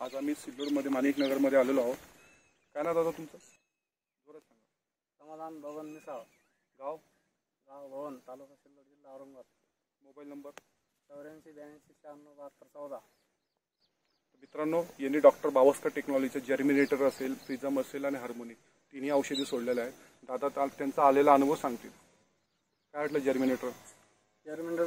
आज आम्ही सिल्लोडमध्ये माणिकनगरमध्ये आलेलो आहोत. काय नाव दादा तुमचं? जोरात सांगा. समाधान भवन मिसाळ, गाव भवन, तालुका सिल्लोड, जिल्हा औरंगाबाद. Mobile number 8482967214. मित्रांनो, यांनी डॉक्टर बावस्कर टेक्नॉलॉजीचं जर्मिनेटर असेल, प्रिझम असेल आणि हार्मोनी तिन्ही औषधी सोडलेले आहेत. दादा त्यांचा आलेला अनुभव सांगतील. काय वाटलं जर्मिनेटर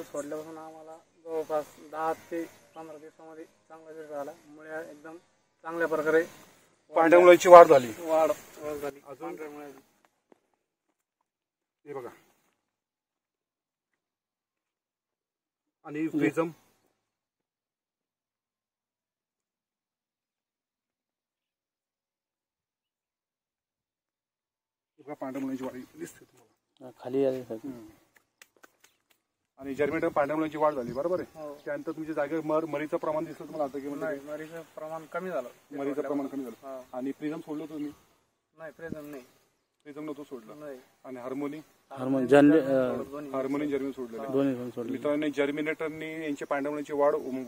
सोडल्यापासून आम्हाला जवळपास 10 ते 15 दिवसामध्ये चांगला रिझल्ट झाला. मुळे एकदम चांगल्या प्रकारे पांढऱ्या मुळ्याची वाढ झाली. अजून हे बघा. आणि प्रिझम पांढऱ्या मुळ्याची वाढ दिसते तुम्हाला खाली आले. आणि जर्मिनेटर पांढऱ्या मुळ्याची वाढ झाली. बरोबर आहे. त्यानंतर तुमच्या जागेवर मरीचं प्रमाण दिसलं तुम्हाला आता की मरीचं प्रमाण कमी झालं. मरीचं प्रमाण कमी झालं. आणि प्रिझम सोडलं तुम्ही? नाही, प्रिझम नाही. प्रिझम नव्हतं सोडलं. नाही. आणि हार्मोनी जर्मिनेटर सोडलेलं. मित्रांनो, जर्मिनेटरनी यांची पांढऱ्या मुळ्याची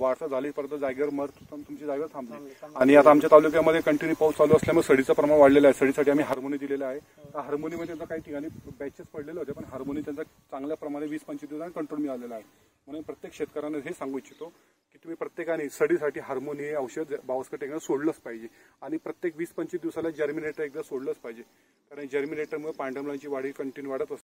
वाढ झाली, परत जागेवर मर तुमची जागेवर थांबली. आणि आता आमच्या तालुक्यामध्ये कंटिन्यू पाऊस चालू असल्यामुळे सडीचं प्रमाण वाढलेलं आहे. सडीसाठी आम्ही हार्मोनी दिलेलं आहे. हार्मोनीमध्ये त्यांचा काही ठिकाणी बॅचेस पडलेले होते, पण हार्मोनी त्यांचा चांगल्या प्रमाणे 20-25 दिवसांनी कंट्रोल मिळालेला आहे. म्हणून प्रत्येक शेतकऱ्यांना हे सांगू इच्छितो की तुम्ही प्रत्येकाने सडीसाठी हार्मोनी हे औषध बावस्कर टेक्नॉलॉजी सोडलंच पाहिजे. आणि प्रत्येक 20-25 दिवसाला जर्मिनेटर एकदा सोडलंच पाहिजे, कारण जर्मिनेटरमुळे पांढऱ्या मुळ्याची वाढ ही कंटिन्यू वाढत असते.